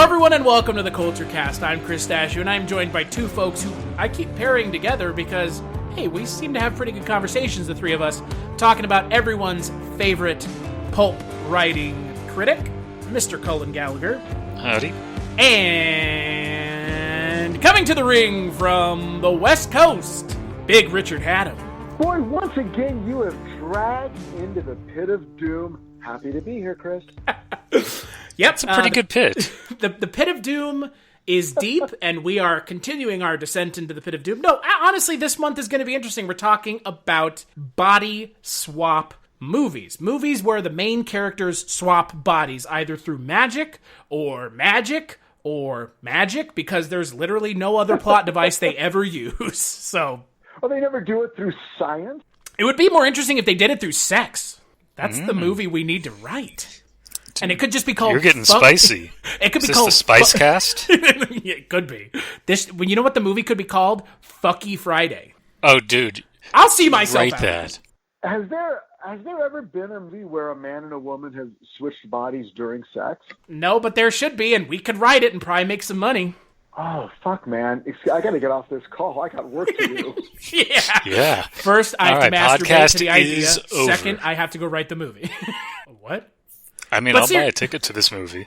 everyone, and welcome to the Culture Cast. I'm Chris Dashu, and I'm joined by two folks who I keep pairing together because, hey, we seem to have pretty good conversations, the three of us, talking about everyone's favorite pulp writing critic, Mr. Cullen Gallagher. Howdy. And coming to the ring from the West Coast, Big Richard Hatem. Boy, once again, you have dragged into the pit of doom. Happy to be here, Chris. Yep. It's a pretty good pit. The pit of doom is deep, and we are continuing our descent into the pit of doom. No, honestly, this month is going to be interesting. We're talking about body swap movies. Movies where the main characters swap bodies, either through magic, because there's literally no other plot device they ever use. So, well, they never do it through science? It would be more interesting if they did it through sex. That's the movie we need to write. Dude, and it could just be called... You're getting spicy. It could be this called... the Spice Cast? Yeah, it could be. You know what the movie could be called? Fucky Friday. Oh, dude. I'll see myself write out that. Has there ever been a movie where a man and a woman have switched bodies during sex? No, but there should be, and we could write it and probably make some money. Oh, fuck, man. I got to get off this call. I got work to do. Yeah. First, I have to masturbate to the idea. Over. Second, I have to go write the movie. What? I mean, I'll buy a ticket to this movie.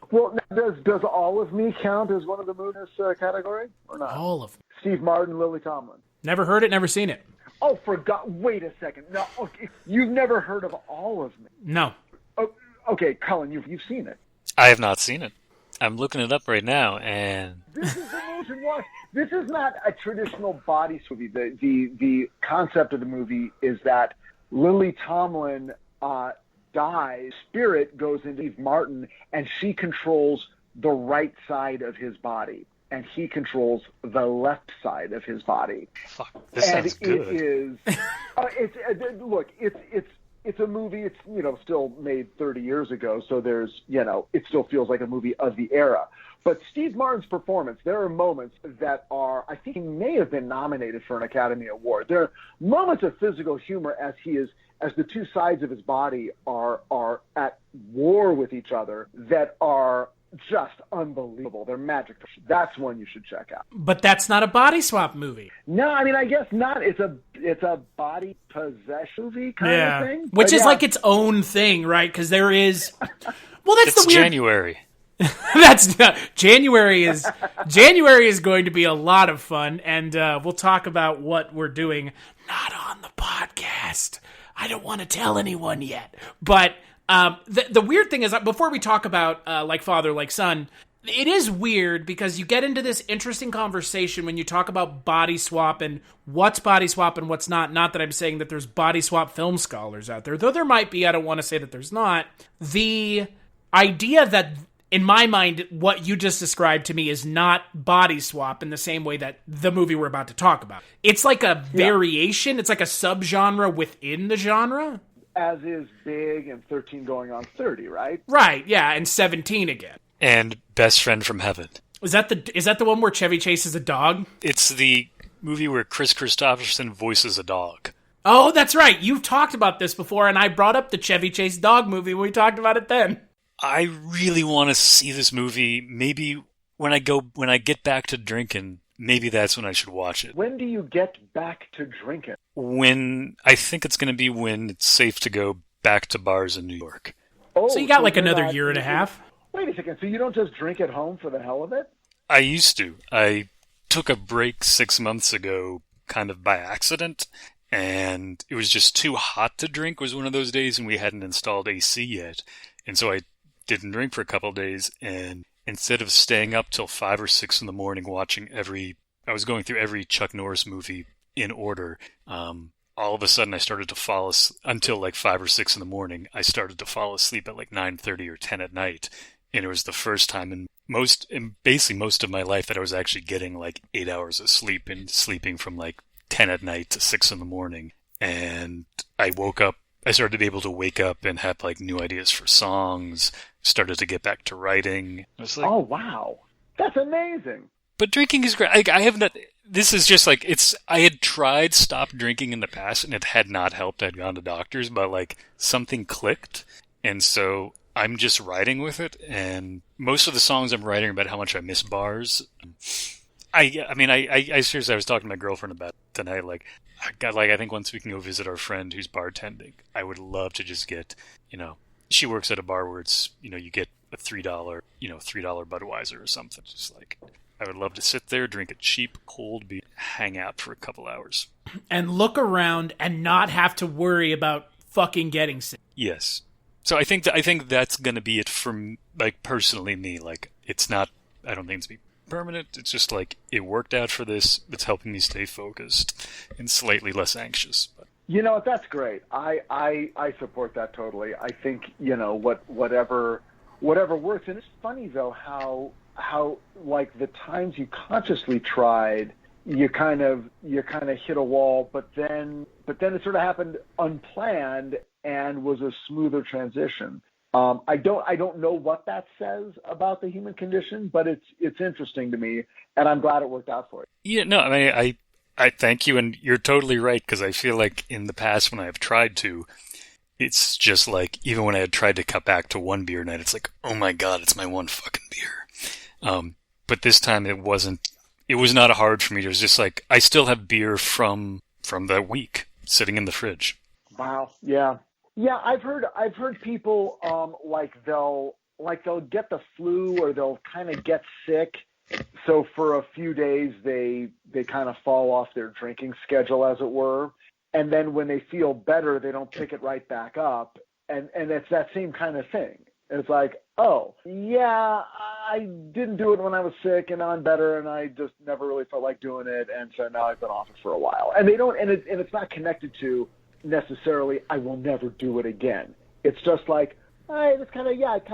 Well, does All of Me count as one of the movies category or not? All of them. Steve Martin, Lily Tomlin. Never heard it, never seen it. Oh, wait a second. No, okay. You've never heard of All of Me? No. Oh, okay, Cullen, you've seen it. I have not seen it. I'm looking it up right now, and... This is the reason why. This is not a traditional body movie. The concept of the movie is that Lily Tomlin dies, spirit goes into Steve Martin, and she controls the right side of his body, and he controls the left side of his body. Fuck, this sounds good. It is... It's a movie, it's, still made 30 years ago, so there's, it still feels like a movie of the era. But Steve Martin's performance, there are moments that are, I think he may have been nominated for an Academy Award. There are moments of physical humor as the two sides of his body are at war with each other that are just unbelievable. They're magic. That's one you should check out. But that's not a body swap movie. No, I mean, I guess not. It's a body possession movie kind of thing. Which is like its own thing, right? Because there is... Well, that's it's the weird... January. January is going to be a lot of fun, and we'll talk about what we're doing. Not on the podcast. I don't want to tell anyone yet. But... the weird thing is, before we talk about Like Father, Like Son, it is weird because you get into this interesting conversation when you talk about body swap and what's body swap and what's not. Not that I'm saying that there's body swap film scholars out there, though there might be. I don't want to say that there's not. The idea that, in my mind, what you just described to me is not body swap in the same way that the movie we're about to talk about. It's like a variation. It's like a subgenre within the genre. As is Big and 13 going on 30, right? Right, yeah, and 17 again. And Best Friend from Heaven. Is that the one where Chevy Chase is a dog? It's the movie where Chris Christopherson voices a dog. Oh, that's right. You've talked about this before, and I brought up the Chevy Chase dog movie when we talked about it then. I really want to see this movie. Maybe when I get back to drinking, maybe that's when I should watch it. When do you get back to drinking? I think it's going to be when it's safe to go back to bars in New York. Oh, so you got like another year and a half? Wait a second. So you don't just drink at home for the hell of it? I used to. I took a break 6 months ago, kind of by accident, and it was just too hot to drink. It was one of those days, and we hadn't installed AC yet. And so I didn't drink for a couple of days, and instead of staying up till 5 or 6 in the morning watching I was going through every Chuck Norris movie in order. All of a sudden I started to fall asleep until like 5 or 6 in the morning. I started to fall asleep at like 9:30 or 10 at night. And it was the first time in basically most of my life that I was actually getting like 8 hours of sleep and sleeping from like 10 at night to 6 in the morning. And I started to be able to wake up and have like new ideas for songs, started to get back to writing. I was like, oh, wow. That's amazing. But drinking is great. I have not. This is just like I had tried stop drinking in the past and it had not helped. I'd gone to doctors, but like something clicked, and so I'm just writing with it, and most of the songs I'm writing are about how much I miss bars. I seriously, I was talking to my girlfriend about it tonight. Like, I think once we can go visit our friend who's bartending, I would love to just get, she works at a bar where it's, you get a $3, $3 Budweiser or something. Just like, I would love to sit there, drink a cheap, cold beer, hang out for a couple hours. And look around and not have to worry about fucking getting sick. Yes. So I think that's going to be it for, like, personally me. Like, it's not, I don't think it's be permanent. It's just like, it worked out for this. It's helping me stay focused and slightly less anxious. But. That's great. I support that totally. I think, whatever works. And it's funny though, how like the times you consciously tried, you kind of hit a wall, but then it sort of happened unplanned and was a smoother transition. I don't know what that says about the human condition, but it's interesting to me, and I'm glad it worked out for you. Yeah, no, I mean, I thank you, and you're totally right, because I feel like in the past when I have tried to, it's just like, even when I had tried to cut back to one beer night, it's like, oh my god, it's my one fucking beer. But this time it was not hard for me. It was just like, I still have beer from that week sitting in the fridge. Wow. Yeah. Yeah. I've heard people, they'll get the flu or they'll kind of get sick. So for a few days, they kind of fall off their drinking schedule, as it were. And then when they feel better, they don't pick it right back up. And it's that same kind of thing. It's like, oh, yeah, I didn't do it when I was sick, and now I'm better, and I just never really felt like doing it, and so now I've been off it for a while. And they don't, and it's not connected to necessarily, I will never do it again. It's just like, I kind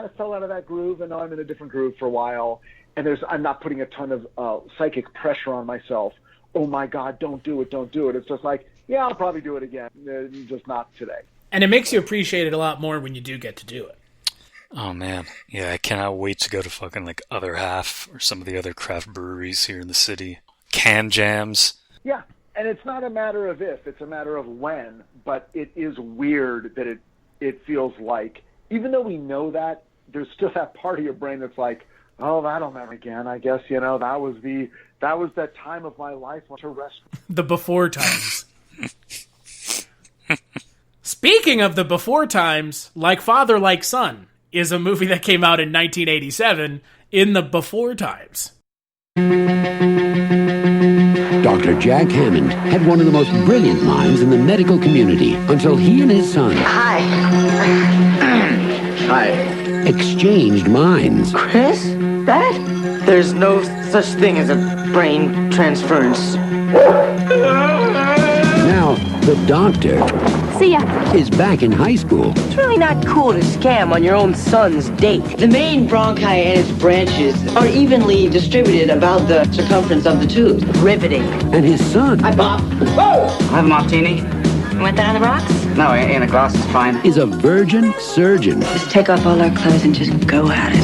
of fell out of that groove, and now I'm in a different groove for a while, and I'm not putting a ton of psychic pressure on myself. Oh my God, don't do it. It's just like, yeah, I'll probably do it again, just not today. And it makes you appreciate it a lot more when you do get to do it. Oh man, yeah, I cannot wait to go to fucking like Other Half or some of the other craft breweries here in the city. Can jams. Yeah, and it's not a matter of if, it's a matter of when, but it is weird that it feels like, even though we know that, there's still that part of your brain that's like, oh, that'll never again, I guess, that was that time of my life to rest. The before times. Speaking of the before times, Like Father, Like Son is a movie that came out in 1987 in the before times. Dr. Jack Hammond had one of the most brilliant minds in the medical community until he and his son... Hi. Hi. ...exchanged minds. Chris? Dad? There's no such thing as a brain transference. Now, the doctor... See ya. ...is back in high school. It's really not cool to scam on your own son's date. The main bronchi and its branches are evenly distributed about the circumference of the tubes. Riveting. And his son... Hi, Bob. Whoa! I have a martini. You want that on the rocks? No, in a glass is fine. ...is a virgin surgeon. Just take off all our clothes and just go at it.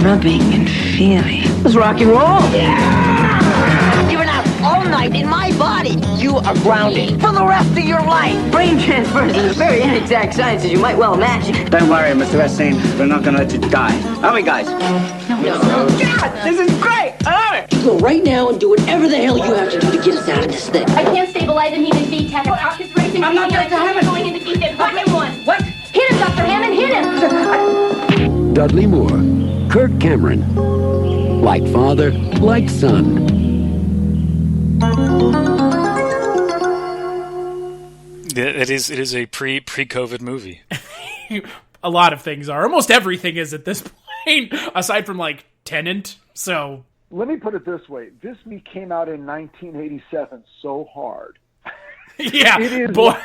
Rubbing and feeling. It's rock and roll. Yeah! You've been out all night in my body. You are grounded for the rest of your life. Brain transfers is a very inexact science, as you might well imagine. Don't worry, Mr. Epstein. We're not going to let you die. Are we, guys? No. God, this is great. I love it. Go right now and do whatever the hell you have to do to get us out of this thing. I can't stabilize him. He's in V10. I'm not Dr. Hammond. Going into V10. Put him one. What? Hit him, Dr. Hammond. Hit him. Dudley Moore. Kirk Cameron. Like father, like son. It is a pre-COVID movie. A lot of things are. Almost everything is at this point, aside from like Tenet. So let me put it this way: this movie came out in 1987 so hard. Yeah, it is boy.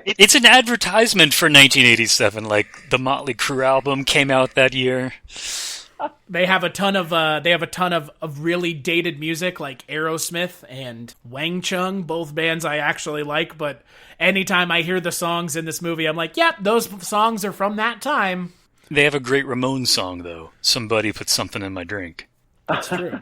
It's an advertisement for 1987. Like the Motley Crue album came out that year. They have a ton of really dated music like Aerosmith and Wang Chung, both bands I actually like, but anytime I hear the songs in this movie, I'm like, yep, those songs are from that time. They have a great Ramones song, though. Somebody put something in my drink. That's true.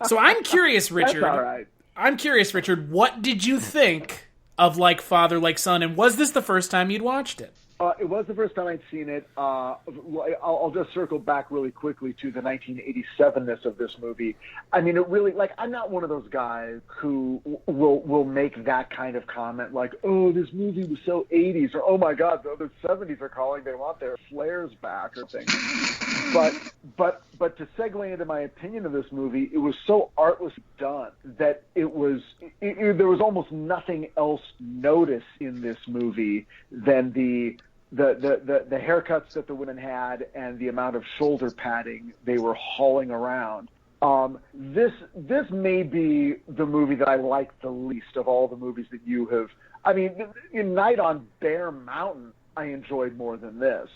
So I'm curious, Richard. That's all right. I'm curious, Richard, what did you think of Like Father, Like Son, and was this the first time you'd watched it? It was the first time I'd seen it. I'll just circle back really quickly to the 1987-ness of this movie. I mean, it really, like, I'm not one of those guys who will make that kind of comment, like, oh, this movie was so 80s, or oh my God, the 70s are calling, they want their flares back, or things. But to segue into my opinion of this movie, it was so artlessly done that there was almost nothing else noticed in this movie than the haircuts that the women had and the amount of shoulder padding they were hauling around. This may be the movie that I like the least of all the movies that you have. I mean, Night on Bear Mountain I enjoyed more than this.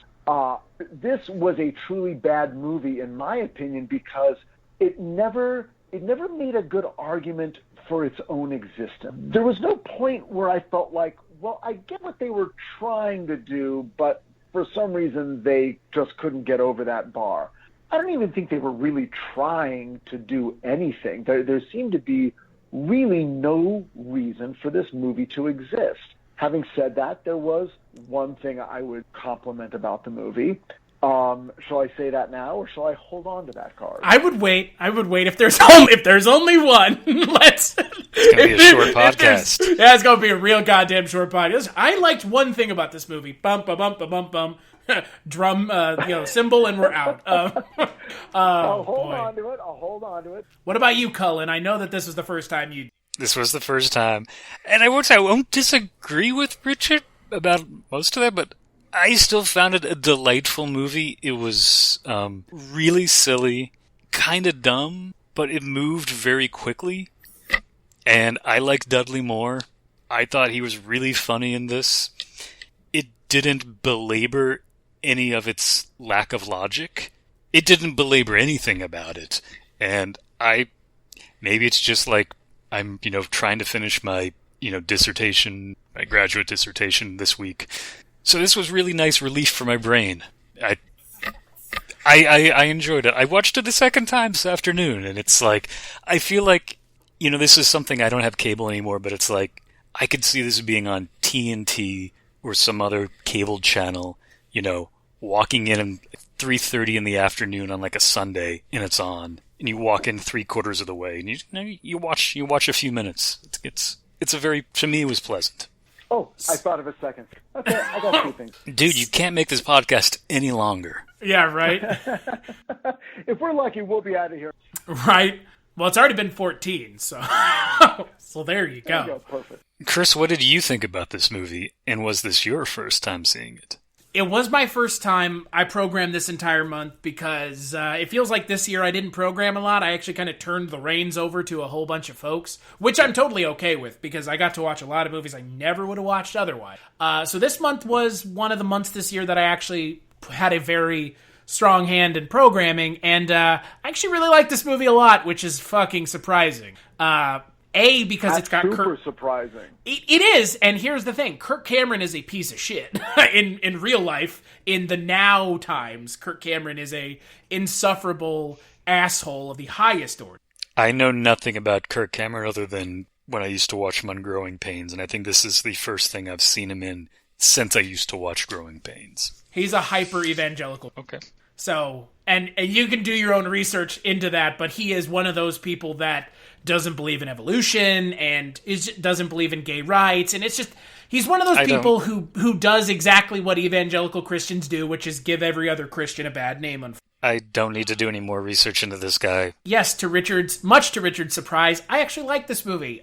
This was a truly bad movie, in my opinion, because it never made a good argument for its own existence. There was no point where I felt like, well, I get what they were trying to do, but for some reason they just couldn't get over that bar. I don't even think they were really trying to do anything. There seemed to be really no reason for this movie to exist. Having said that, there was one thing I would compliment about the movie. Shall I say that now, or shall I hold on to that card? I would wait. If there's only one, let's. It's gonna be a short podcast. Yeah, it's gonna be a real goddamn short podcast. I liked one thing about this movie. Bum ba bum ba bum bum. Drum, cymbal, and we're out. I'll hold on to it. What about you, Cullen? I know that this was the first time you. This was the first time, and I won't disagree with Richard about most of that, but I still found it a delightful movie. It was really silly, kind of dumb, but it moved very quickly. And I liked Dudley more. I thought he was really funny in this. It didn't belabor any of its lack of logic. It didn't belabor anything about it. And maybe it's just like I'm, trying to finish my, dissertation, my graduate dissertation this week. So this was really nice relief for my brain. I enjoyed it. I watched it a second time this afternoon, and it's like, I feel like, this is something, I don't have cable anymore, but it's like, I could see this being on TNT or some other cable channel, walking in at 3:30 in the afternoon on like a Sunday, and it's on, and you walk in 3/4 of the way, and you watch a few minutes. It's a very, to me, it was pleasant. Oh, I thought of a second. Okay, I got two things. Dude, you can't make this podcast any longer. Yeah, right? If we're lucky, we'll be out of here. Right. Well, it's already been 14, so so there you go. There you go. Perfect. Chris, what did you think about this movie, and was this your first time seeing it? It was my first time. I programmed this entire month because it feels like this year I didn't program a lot. I actually kind of turned the reins over to a whole bunch of folks, which I'm totally okay with because I got to watch a lot of movies I never would have watched otherwise. So this month was one of the months this year that I actually had a very strong hand in programming, and I actually really like this movie a lot, which is fucking surprising. Because That's it's got super Kirk. surprising. It is, and here's the thing: Kirk Cameron is a piece of shit in real life. In the now times, Kirk Cameron is a insufferable asshole of the highest order. I know nothing about Kirk Cameron other than when I used to watch him on Growing Pains, and I think this is the first thing I've seen him in since I used to watch Growing Pains. He's a hyper evangelical. Okay. So, and you can do your own research into that, but he is one of those people that doesn't believe in evolution and doesn't believe in gay rights, and it's just, he's one of those people who does exactly what evangelical Christians do, which is give every other Christian a bad name. I don't need to do any more research into this guy. Yes, much to Richard's surprise, I actually like this movie.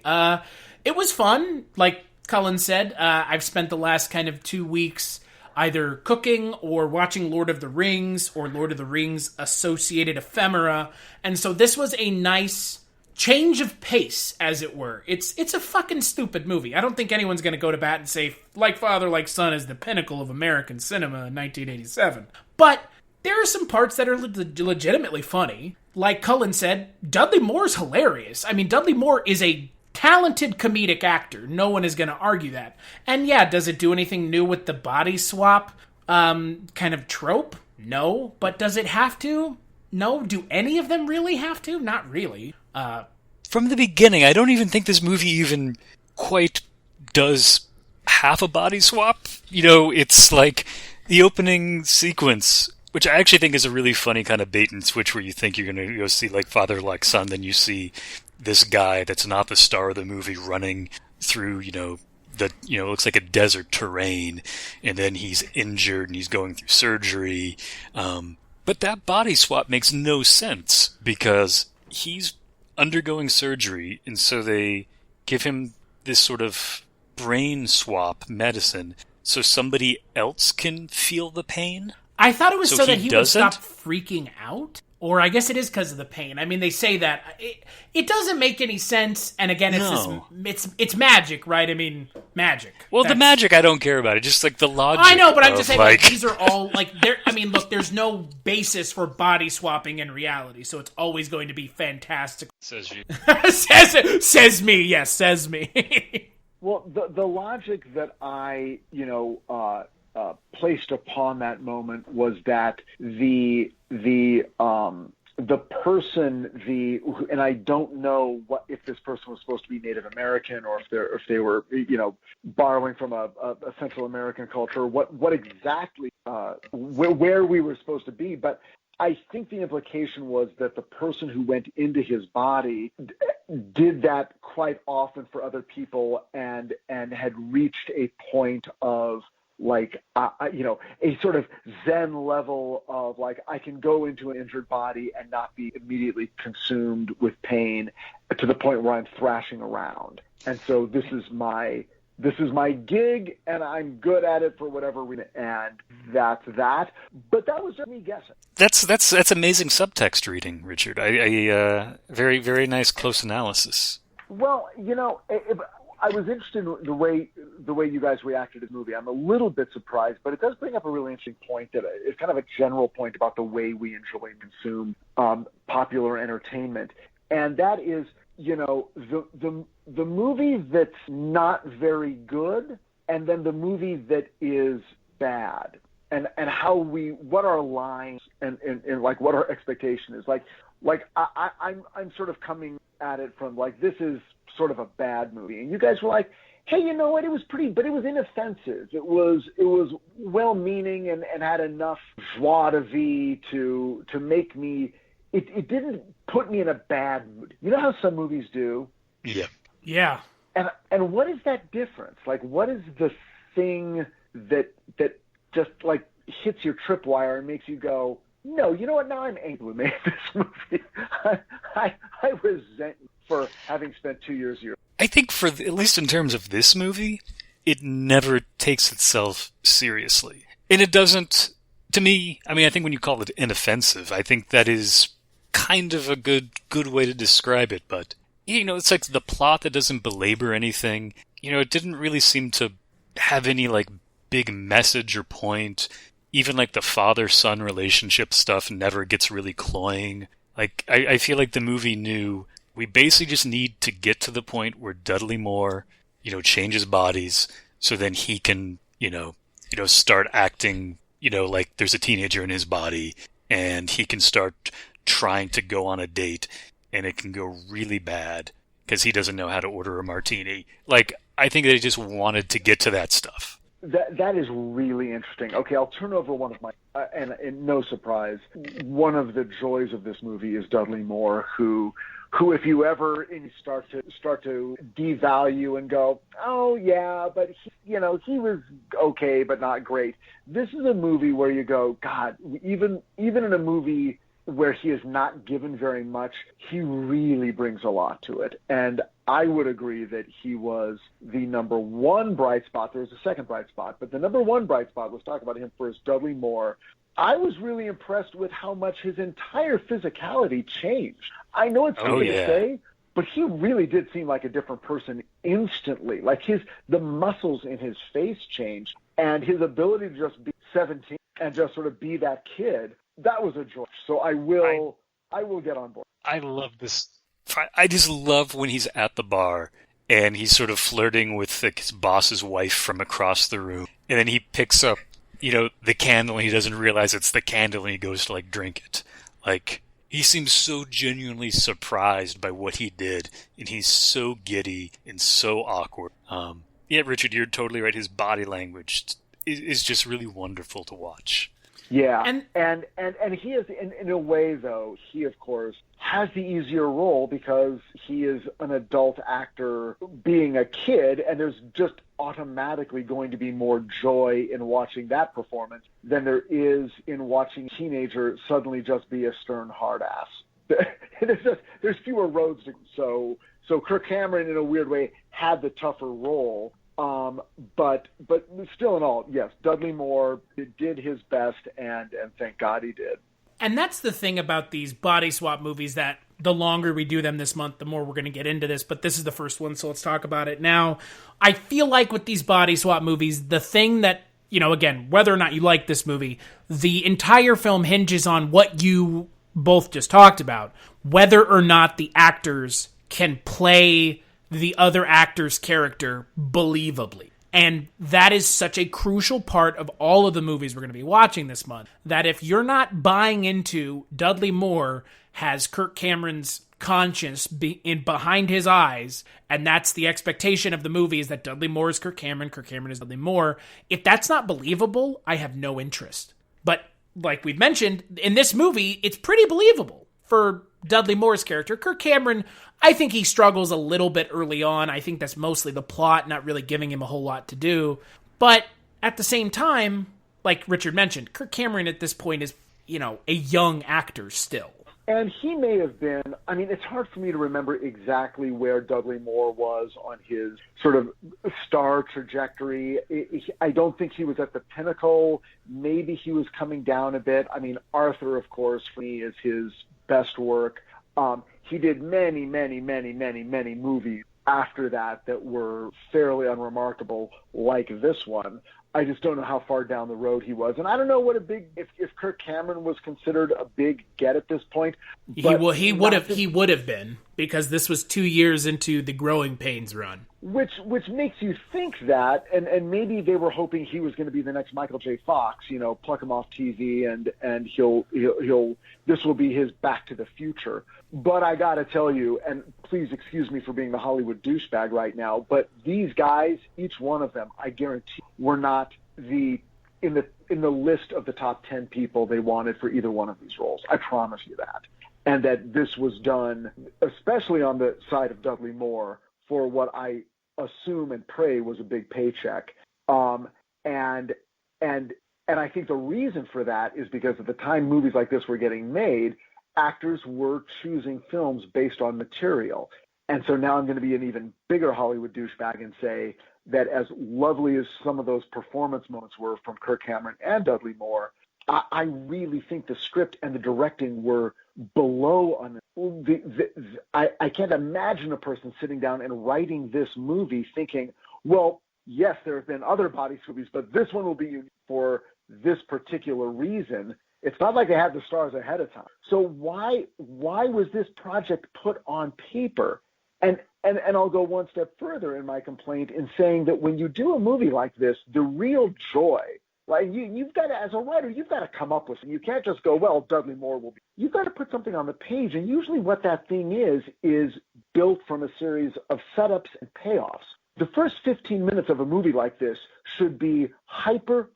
It was fun, like Cullen said. I've spent the last kind of 2 weeks either cooking or watching Lord of the Rings or Lord of the Rings associated ephemera, and so this was a nice change of pace, as it were. It's a fucking stupid movie. I don't think anyone's going to go to bat and say, Like Father, Like Son is the pinnacle of American cinema in 1987. But there are some parts that are legitimately funny. Like Cullen said, Dudley Moore's hilarious. I mean, Dudley Moore is a talented comedic actor. No one is going to argue that. And yeah, does it do anything new with the body swap kind of trope? No. But does it have to? No. Do any of them really have to? Not really. From the beginning, I don't even think this movie even quite does half a body swap. It's like the opening sequence, which I actually think is a really funny kind of bait and switch, where you think you're going to go see like father like son, then you see this guy that's not the star of the movie running through, looks like a desert terrain, and then he's injured and he's going through surgery. But that body swap makes no sense because he's undergoing surgery, and so they give him this sort of brain swap medicine so somebody else can feel the pain. I thought it was so that he would doesn't? stop freaking out. Or I guess it is because of the pain. I mean, they say that. It doesn't make any sense. And again, it's magic, right? I mean, magic. Well, the magic I don't care about. It's just like the logic. I know, but I'm just saying like, these are all like. I mean, look, there's no basis for body swapping in reality, so it's always going to be fantastic. Says you. says me. Yes, says me. Well, the logic that I placed upon that moment was that the person, and I don't know if this person was supposed to be Native American or if they were borrowing from a Central American culture, what exactly where we were supposed to be, but I think the implication was that the person who went into his body did that quite often for other people and had reached a point of like, a sort of Zen level of like, I can go into an injured body and not be immediately consumed with pain to the point where I'm thrashing around. And so this is my gig and I'm good at it for whatever reason. And that's that. But that was just me guessing. That's amazing subtext reading, Richard. I very, very nice close analysis. Well, I was interested in the way you guys reacted to the movie. I'm a little bit surprised, but it does bring up a really interesting point that is kind of a general point about the way we enjoy and consume popular entertainment, and that is, the movie that's not very good, and then the movie that is bad, and how what our lines and like what our expectation is like I'm sort of coming at it from like, this is sort of a bad movie, and you guys were like, hey, you know what, it was pretty, but it was inoffensive, it was well-meaning and had enough joie de vivre to make me, it didn't put me in a bad mood. You know how some movies do? Yeah. And what is that difference? Like, what is the thing that just like hits your tripwire and makes you go, no, you know what, now I'm angry we made this movie. I resent you for having spent 2 years here. I think at least in terms of this movie, it never takes itself seriously. And it doesn't, to me, I mean, I think when you call it inoffensive, I think that is kind of a good way to describe it. But, it's like the plot that doesn't belabor anything. It didn't really seem to have any, like, big message or point. Even, like, the father-son relationship stuff never gets really cloying. Like, I feel like the movie knew we basically just need to get to the point where Dudley Moore, changes bodies so then he can, start acting, like there's a teenager in his body, and he can start trying to go on a date, and it can go really bad because he doesn't know how to order a martini. Like, I think they just wanted to get to that stuff. That is really interesting. Okay, I'll turn over one of my, and no surprise, one of the joys of this movie is Dudley Moore, who if you ever start to devalue and go, oh yeah, but he was okay but not great. This is a movie where you go, God, even in a movie where he is not given very much, he really brings a lot to it. And I would agree that he was the number one bright spot. There was a second bright spot, but the number one bright spot, let's talk about him first, Dudley Moore. I was really impressed with how much his entire physicality changed. I know it's easy to say, but he really did seem like a different person instantly. Like the muscles in his face changed, and his ability to just be 17 and just sort of be that kid, that was a joy. So I will get on board. I love this. I just love when he's at the bar and he's sort of flirting with his boss's wife from across the room, and then he picks up, the candle, and he doesn't realize it's the candle, and he goes to drink it. Like, he seems so genuinely surprised by what he did, and he's so giddy and so awkward. Yeah, Richard, you're totally right. His body language is just really wonderful to watch. Yeah, and he is, in a way, though, he, of course, has the easier role because he is an adult actor being a kid, and there's just automatically going to be more joy in watching that performance than there is in watching a teenager suddenly just be a stern hard ass. There's fewer roads to, so Kirk Cameron, in a weird way, had the tougher role. But still in all, yes, Dudley Moore did his best, and thank God he did. And that's the thing about these body swap movies, that the longer we do them this month, the more we're going to get into this. But this is the first one, so let's talk about it now. I feel like with these body swap movies, the thing that, again, whether or not you like this movie, the entire film hinges on what you both just talked about, whether or not the actors can play the other actor's character believably. And that is such a crucial part of all of the movies we're going to be watching this month, that if you're not buying into Dudley Moore has Kirk Cameron's conscience behind his eyes, and that's the expectation of the movie, is that Dudley Moore is Kirk Cameron is Dudley Moore, if that's not believable, I have no interest. But like we've mentioned, in this movie, it's pretty believable for Dudley Moore's character. Kirk Cameron, I think he struggles a little bit early on. I think that's mostly the plot, not really giving him a whole lot to do. But at the same time, like Richard mentioned, Kirk Cameron at this point is, a young actor still. And he may have been, it's hard for me to remember exactly where Dudley Moore was on his sort of star trajectory. I don't think he was at the pinnacle. Maybe he was coming down a bit. Arthur, of course, for me, is his best work. He did many, many, many, many, many movies after that were fairly unremarkable, like this one. I just don't know how far down the road he was. And I don't know what if Kirk Cameron was considered a big get at this point. He would have been, because this was 2 years into the Growing Pains run. Which makes you think that, and maybe they were hoping he was going to be the next Michael J. Fox, pluck him off TV and he'll this will be his Back to the Future. But I got to tell you, and please excuse me for being the Hollywood douchebag right now, but these guys, each one of them, I guarantee, were not in the list of the top 10 people they wanted for either one of these roles. I promise you that. And that this was done, especially on the side of Dudley Moore, for what I assume and pray was a big paycheck. And I think the reason for that is because at the time movies like this were getting made, actors were choosing films based on material. And so now I'm going to be an even bigger Hollywood douchebag and say that as lovely as some of those performance moments were from Kirk Cameron and Dudley Moore, I really think the script and the directing were below on I can't imagine a person sitting down and writing this movie thinking, well, yes, there have been other body movies, but this one will be unique for this particular reason. It's not like they had the stars ahead of time. So why was this project put on paper? And I'll go one step further in my complaint in saying that when you do a movie like this, the real joy, like you've got to, as a writer, you've got to come up with it. You can't just go, well, Dudley Moore will be. You've got to put something on the page, and usually what that thing is built from a series of setups and payoffs. The first 15 minutes of a movie like this should be hyper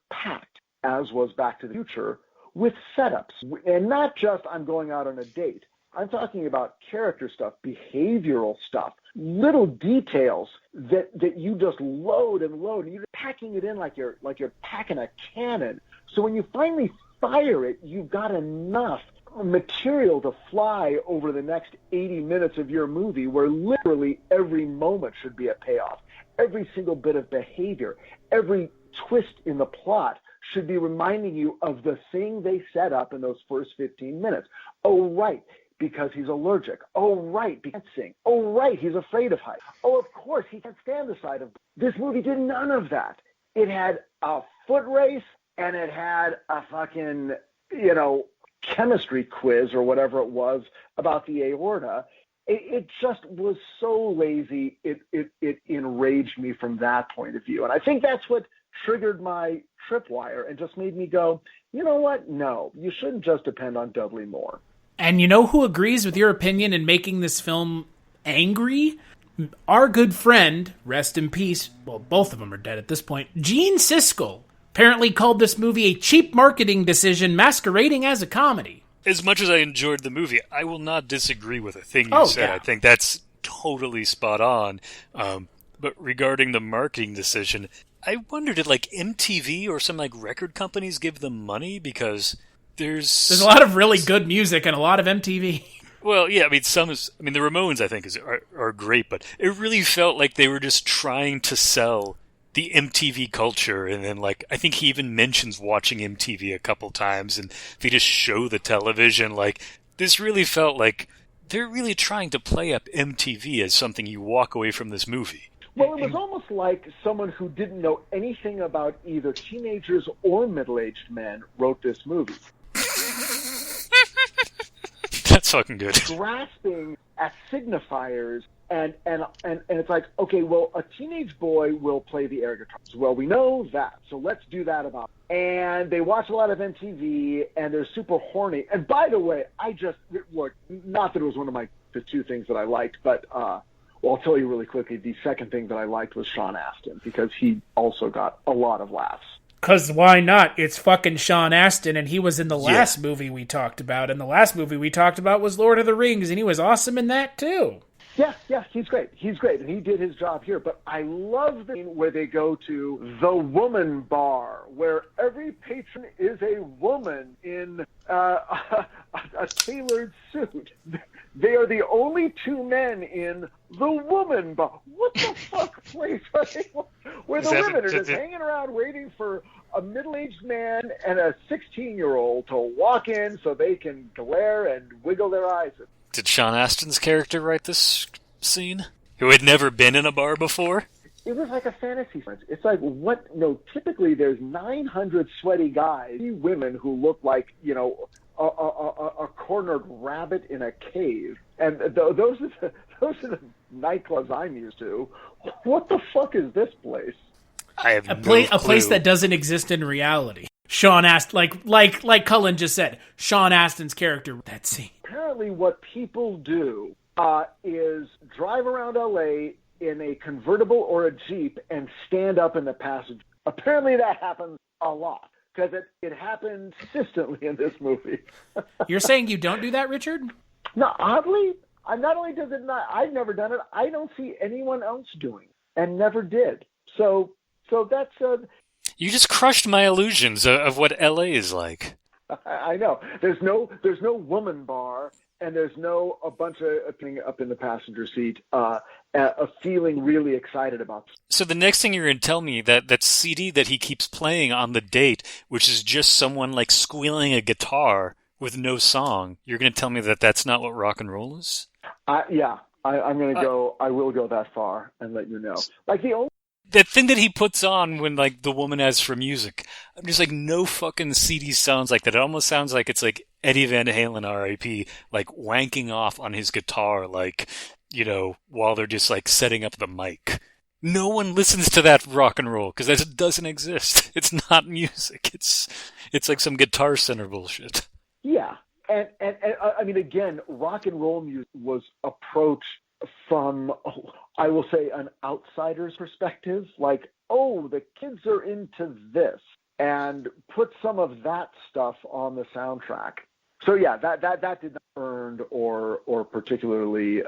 packed, as was Back to the Future, with setups, and not just I'm going out on a date. I'm talking about character stuff, behavioral stuff, little details that you just load and load, and you're packing it in like you're packing a cannon. So when you finally fire it, you've got enough material to fly over the next 80 minutes of your movie, where literally every moment should be a payoff. Every single bit of behavior, every twist in the plot should be reminding you of the thing they set up in those first 15 minutes. Oh, right, because he's allergic. Oh, right, he can't sing. Oh, right, he's afraid of heights. Oh, of course, he can't stand the sight of... This movie did none of that. It had a foot race, and it had a fucking, chemistry quiz or whatever it was about the aorta. It just was so lazy, it enraged me from that point of view. And I think that's what triggered my tripwire and just made me go, you know what? No, you shouldn't just depend on Dudley Moore. And you know who agrees with your opinion in making this film angry? Our good friend, rest in peace, well, both of them are dead at this point, Gene Siskel, apparently called this movie a cheap marketing decision masquerading as a comedy. As much as I enjoyed the movie, I will not disagree with a thing you said. Yeah. I think that's totally spot on. But regarding the marketing decision, I wondered, did like MTV or some like record companies give them money? Because there's a lot of really good music and a lot of MTV. Well, yeah, I mean, the Ramones, I think, are great, but it really felt like they were just trying to sell the MTV culture, and then, like, I think he even mentions watching MTV a couple times, and they just show the television, like, this really felt like they're really trying to play up MTV as something you walk away from this movie. Well, it was almost like someone who didn't know anything about either teenagers or middle-aged men wrote this movie. That's fucking good. Grasping at signifiers, and it's like, okay, well, a teenage boy will play the air guitar. Well, we know that, so let's do that about it. And they watch a lot of MTV, and they're super horny. And by the way, look, not that it was one of the two things that I liked, but well, I'll tell you really quickly, the second thing that I liked was Sean Astin, because he also got a lot of laughs. Because why not? It's fucking Sean Astin, and he was in the last movie we talked about, and the last movie we talked about was Lord of the Rings, and he was awesome in that, too. Yeah, he's great, and he did his job here, but I love the scene where they go to the woman bar, where every patron is a woman in a tailored suit. They are the only two men in the woman bar. What the fuck place are they? Where the women are just hanging around waiting for a middle-aged man and a 16-year-old to walk in so they can glare and wiggle their eyes. Did Sean Astin's character write this scene? Who had never been in a bar before? It was like a fantasy. It's like, what? No, typically there's 900 sweaty guys, 3 women who look like, a cornered rabbit in a cave. And those are the nightclubs I'm used to. What the fuck is this place? I have a place that doesn't exist in reality. Sean Astin, like Cullen just said, Sean Astin's character, that scene. Apparently what people do is drive around LA in a convertible or a Jeep and stand up in the passenger. Apparently that happens a lot, because it happens consistently in this movie. You're saying you don't do that, Richard? No, oddly, not only does it not, I've never done it, I don't see anyone else doing it, and never did. So that's... You just crushed my illusions of what LA is like. I know. There's no woman bar, and there's no a bunch of thing up in the passenger seat, feeling really excited about. So the next thing you're going to tell me, that CD that he keeps playing on the date, which is just someone like squealing a guitar with no song, you're going to tell me that that's not what rock and roll is? Yeah, I'm going to go. I will go that far and let you know. Like that thing that he puts on when, like, the woman asks for music. I'm just like, no fucking CD sounds like that. It almost sounds like it's like Eddie Van Halen, R.I.P., like wanking off on his guitar, like, while they're just like setting up the mic. No one listens to that rock and roll because that doesn't exist. It's not music. It's like some Guitar Center bullshit. Yeah. And I mean, again, rock and roll music was approached from, I will say, an outsider's perspective, like, oh, the kids are into this, and put some of that stuff on the soundtrack. So yeah, that did not earned or particularly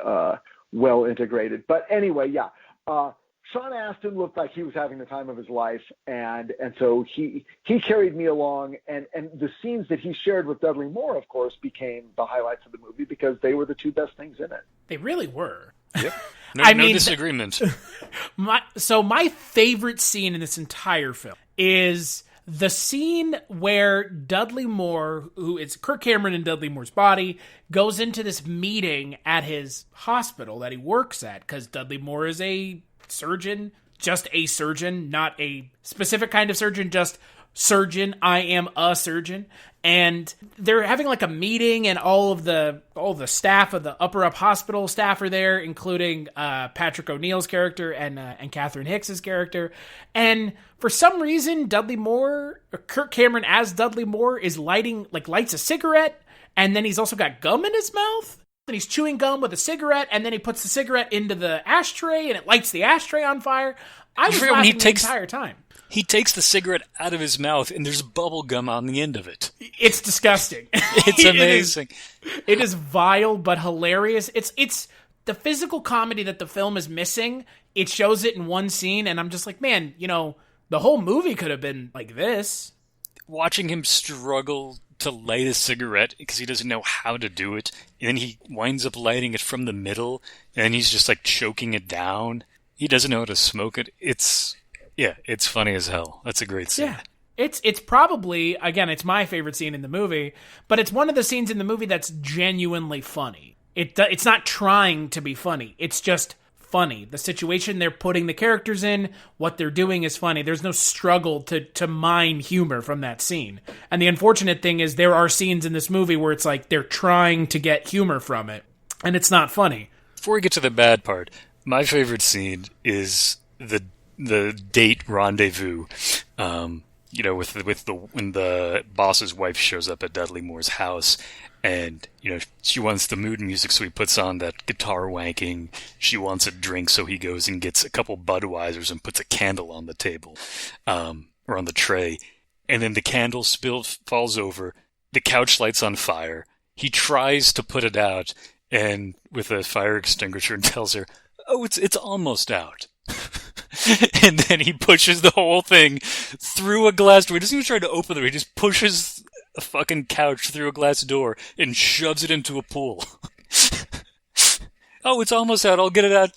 well integrated. But anyway, yeah, Sean Astin looked like he was having the time of his life, and so he carried me along, and the scenes that he shared with Dudley Moore, of course, became the highlights of the movie because they were the two best things in it. They really were. Yep. No disagreement. My favorite scene in this entire film is the scene where Dudley Moore, who is Kirk Cameron in Dudley Moore's body, goes into this meeting at his hospital that he works at, because Dudley Moore is a surgeon, just a surgeon, not a specific kind of surgeon, just surgeon. I am a surgeon. And they're having like a meeting, and all of the staff of the upper up hospital staff are there, including Patrick O'Neill's character and Catherine Hicks's character. And for some reason, Kirk Cameron as Dudley Moore is lights a cigarette, and then he's also got gum in his mouth. and he's chewing gum with a cigarette, and then he puts the cigarette into the ashtray, and it lights the ashtray on fire. I was laughing the entire time. He takes the cigarette out of his mouth, and there's bubble gum on the end of it. It's disgusting. It's amazing. It is vile but hilarious. It's the physical comedy that the film is missing. It shows it in one scene, and I'm just like, man, the whole movie could have been like this. Watching him struggle to light a cigarette because he doesn't know how to do it, and then he winds up lighting it from the middle, and he's just like choking it down. He doesn't know how to smoke it. It's funny as hell. That's a great scene. Yeah. It's probably, again, it's my favorite scene in the movie, but it's one of the scenes in the movie that's genuinely funny. It's not trying to be funny. It's just funny. The situation they're putting the characters in, what they're doing is funny. There's no struggle to mine humor from that scene. And the unfortunate thing is there are scenes in this movie where it's like they're trying to get humor from it, and it's not funny. Before we get to the bad part, my favorite scene is the date rendezvous. When the boss's wife shows up at Dudley Moore's house, and she wants the mood music, so he puts on that guitar wanking. She wants a drink, so he goes and gets a couple Budweisers and puts a candle on the table, or on the tray, and then the candle falls over. The couch lights on fire. He tries to put it out, and with a fire extinguisher, and tells her, "Oh, it's almost out." And then he pushes the whole thing through a glass door. He doesn't even try to open it. He just pushes a fucking couch through a glass door and shoves it into a pool. "Oh, it's almost out. I'll get it out."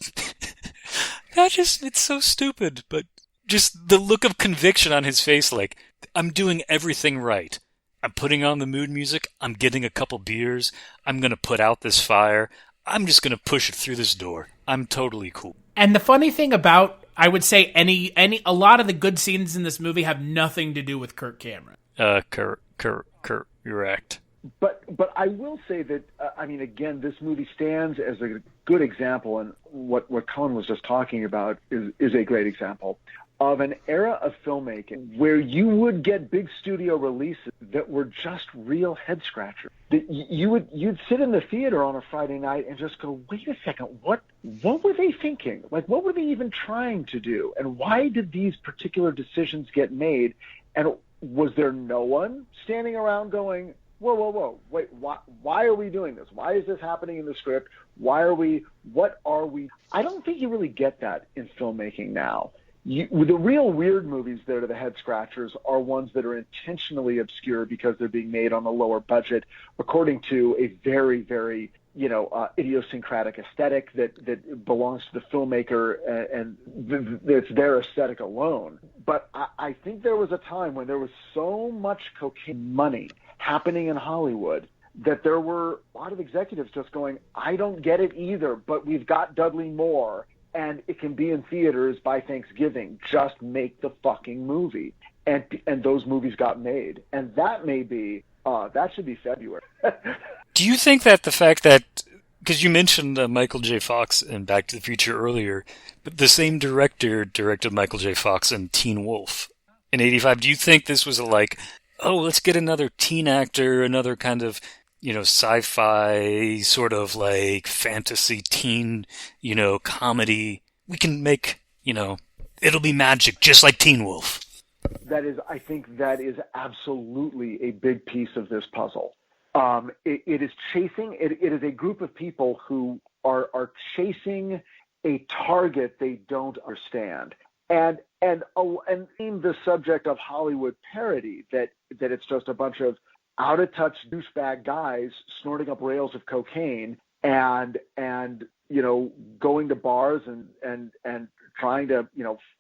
It's so stupid, but just the look of conviction on his face, like, I'm doing everything right. I'm putting on the mood music. I'm getting a couple beers. I'm going to put out this fire. I'm just going to push it through this door. I'm totally cool. And the funny thing about, I would say, a lot of the good scenes in this movie have nothing to do with Kirk Cameron. Correct. But I will say that, again, this movie stands as a good example, and what Cullen was just talking about is a great example of an era of filmmaking where you would get big studio releases that were just real head scratchers. That you'd sit in the theater on a Friday night and just go, wait a second, what were they thinking? Like, what were they even trying to do? And why did these particular decisions get made? And was there no one standing around going, whoa, wait, why are we doing this? Why is this happening in the script? What are we? I don't think you really get that in filmmaking now. The real weird movies that are the head scratchers are ones that are intentionally obscure because they're being made on a lower budget according to a very, very, idiosyncratic aesthetic that belongs to the filmmaker and it's their aesthetic alone. But I think there was a time when there was so much cocaine money happening in Hollywood that there were a lot of executives just going, I don't get it either, but we've got Dudley Moore, and it can be in theaters by Thanksgiving. Just make the fucking movie. And those movies got made. And that may be, that should be February. Do you think that the fact that, because you mentioned Michael J. Fox in Back to the Future earlier, but the same director directed Michael J. Fox in Teen Wolf in 1985. Do you think this was let's get another teen actor, another kind of, sci-fi sort of like fantasy teen, comedy. We can make, it'll be magic just like Teen Wolf. I think that is absolutely a big piece of this puzzle. It is a group of people who are chasing a target they don't understand. And the subject of Hollywood parody, that it's just a bunch of out-of-touch douchebag guys snorting up rails of cocaine and going to bars and trying to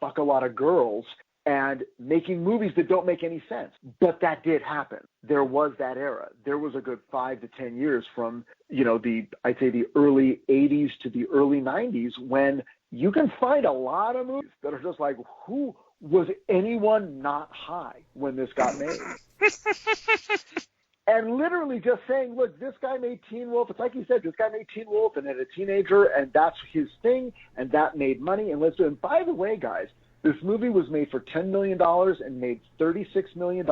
fuck a lot of girls and making movies that don't make any sense. But that did happen. There was that era. There was a good 5 to 10 years from I'd say the early 80s to the early 90s when you can find a lot of movies that are just like, who was anyone not high when this got made? And literally just saying, look, this guy made Teen Wolf. It's like you said, this guy made Teen Wolf and had a teenager, and that's his thing, and that made money, and let's do it. And by the way, guys, this movie was made for $10 million and made $36 million.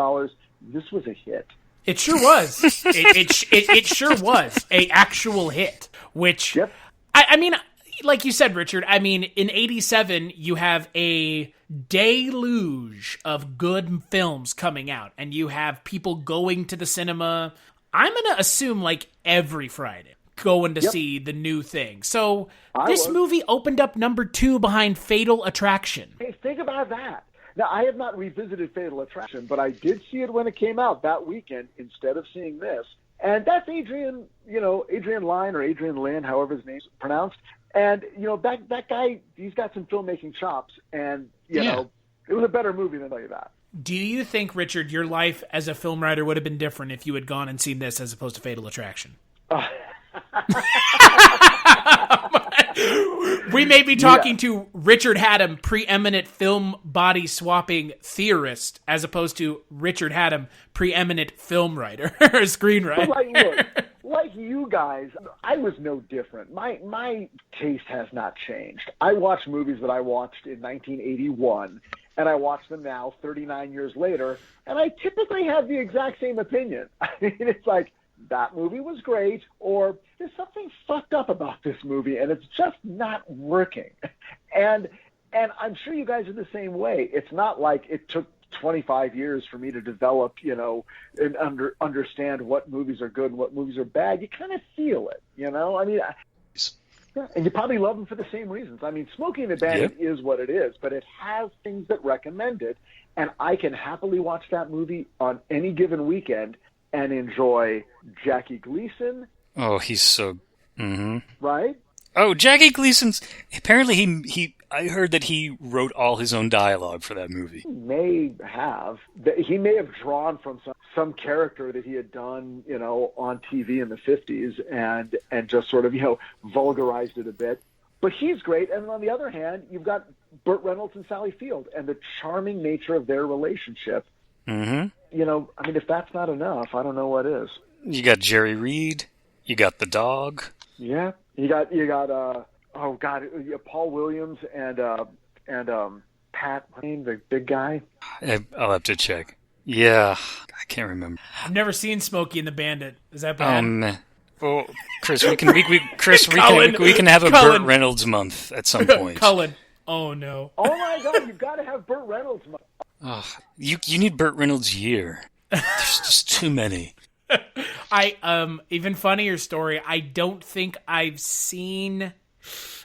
This was a hit. It sure was. It sure was a actual hit. Which, Yep. I mean, like you said, Richard, I mean, in 87, you have a deluge of good films coming out, and you have people going to the cinema, I'm going to assume, like, every Friday, going to see the new thing. So, this movie opened up number 2 behind Fatal Attraction. Hey, think about that. Now, I have not revisited Fatal Attraction, but I did see it when it came out that weekend instead of seeing this. And that's Adrian Lyne or Adrian Lynn, however his name's pronounced. And, that guy, he's got some filmmaking chops. And, you know, it was a better movie than that. Do you think, Richard, your life as a film writer would have been different if you had gone and seen this as opposed to Fatal Attraction? We may be talking to Richard Hatem, preeminent film body swapping theorist, as opposed to Richard Hatem, preeminent film writer or screenwriter. Like you guys, I was no different. My taste has not changed. I watch movies that I watched in 1981, and I watch them now 39 years later, and I typically have the exact same opinion. I mean, it's like, that movie was great, or there's something fucked up about this movie, and it's just not working. And I'm sure you guys are the same way. It's not like it took 25 years for me to develop, and understand what movies are good and what movies are bad. You kind of feel it, I mean, and you probably love them for the same reasons. I mean, Smokey and the Bandit is what it is, but it has things that recommend it, and I can happily watch that movie on any given weekend and enjoy Jackie Gleason. Oh, he's so... Mm-hmm. Right? Oh, Jackie Gleason's... Apparently I heard that he wrote all his own dialogue for that movie. He may have. He may have drawn from some character that he had done, on TV in the 50s and just sort of, vulgarized it a bit. But he's great. And on the other hand, you've got Burt Reynolds and Sally Field and the charming nature of their relationship. Mm-hmm. I mean, if that's not enough, I don't know what is. You got Jerry Reed. You got the dog. Yeah. You got Paul Williams and Pat Lane, the big guy. I'll have to check. Yeah, I can't remember. I've never seen Smokey and the Bandit. Is that bad? Well, Chris, we can have a Cullen. Burt Reynolds month at some point. Cullen. Oh no. Oh my God, you've got to have Burt Reynolds. Oh, you need Burt Reynolds' year. There's just too many. Even funnier story, I don't think I've seen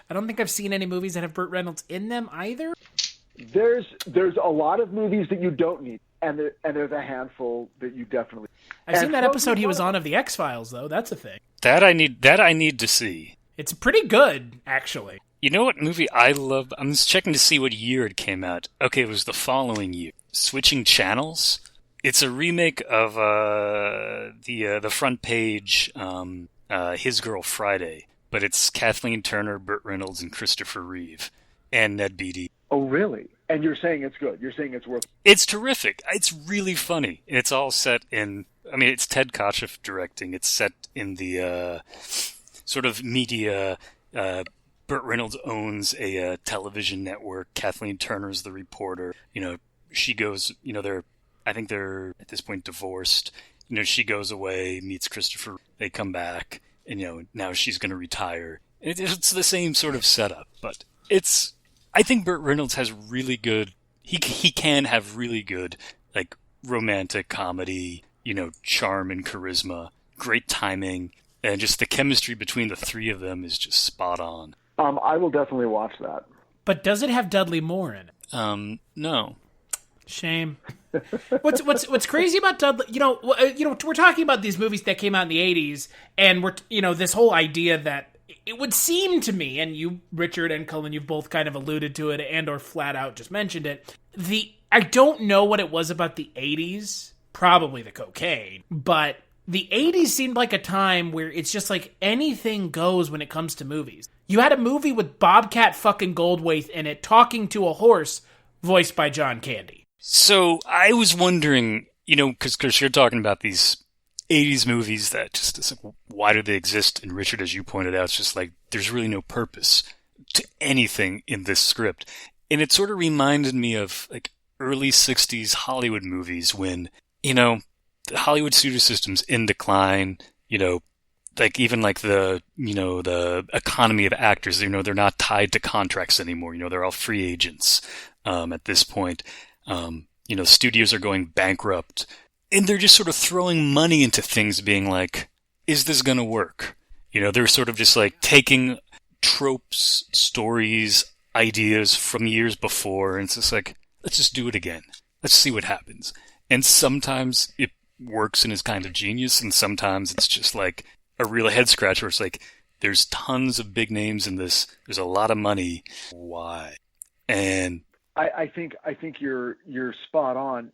any movies that have Burt Reynolds in them either. There's a lot of movies that you don't need, and there's a handful that you definitely. I've seen that episode he was on of the X-Files, though. That's a thing. That I need to see. It's pretty good, actually. You know what movie I love? I'm just checking to see what year it came out. Okay, it was the following year. Switching Channels. It's a remake of the front page His Girl Friday, but it's Kathleen Turner, Burt Reynolds, and Christopher Reeve, and Ned Beatty. Oh, really? And you're saying it's good? You're saying it's worth? It's terrific. It's really funny. It's all set in. I mean, it's Ted Kotcheff directing. It's set in the sort of media. Burt Reynolds owns a television network. Kathleen Turner's the reporter. She goes. I think they're at this point divorced. She goes away, meets Christopher. They come back, and now she's going to retire. It's the same sort of setup, but it's. I think Burt Reynolds has really good. He can have really good like romantic comedy. Charm and charisma, great timing, and just the chemistry between the three of them is just spot on. I will definitely watch that. But does it have Dudley Moore in it? No. Shame. What's crazy about Dudley? We're talking about these movies that came out in the 80s, and we're this whole idea that it would seem to me, and you, Richard and Cullen, you've both kind of alluded to it, and or flat out just mentioned it. I don't know what it was about the 80s. Probably the cocaine, but the 80s seemed like a time where it's just like anything goes when it comes to movies. You had a movie with Bobcat fucking Goldthwait in it talking to a horse voiced by John Candy. So I was wondering, because you're talking about these 80s movies that just, it's like, why do they exist? And Richard, as you pointed out, it's just like, there's really no purpose to anything in this script. And it sort of reminded me of like early 60s Hollywood movies when, the Hollywood studio system's in decline, like even like the economy of actors, they're not tied to contracts anymore. They're all free agents, at this point. Studios are going bankrupt, and they're just sort of throwing money into things being like, is this going to work? They're sort of just like taking tropes, stories, ideas from years before, and it's just like, let's just do it again. Let's see what happens. And sometimes it works and is kind of genius, and sometimes it's just like a real head scratch where it's like, there's tons of big names in this, there's a lot of money, why? And I think you're spot on.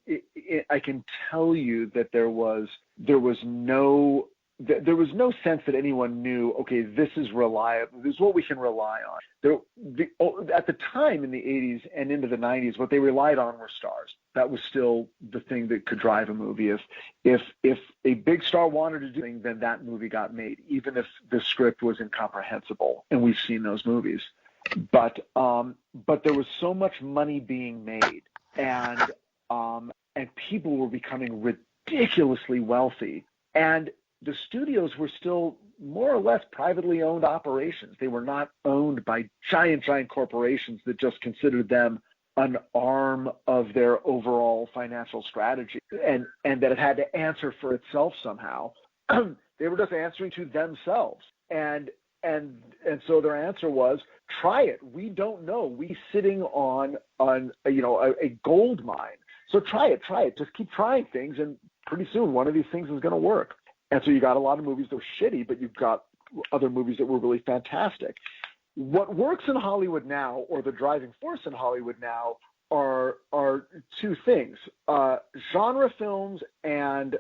I can tell you that there was no sense that anyone knew, okay, this is reliable, this is what we can rely on. At the time in the 80s and into the 90s, what they relied on were stars. That was still the thing that could drive a movie. If a big star wanted to do something, then that movie got made, even if the script was incomprehensible. And we've seen those movies. But there was so much money being made, and people were becoming ridiculously wealthy, and the studios were still more or less privately owned operations. They were not owned by giant corporations that just considered them an arm of their overall financial strategy, and that it had to answer for itself somehow. They were just answering to themselves, and so their answer was, try it. We don't know. We sitting on a gold mine. So try it. Just keep trying things, and pretty soon one of these things is going to work. And so you got a lot of movies that were shitty, but you've got other movies that were really fantastic. What works in Hollywood now, or the driving force in Hollywood now, are two things: genre films and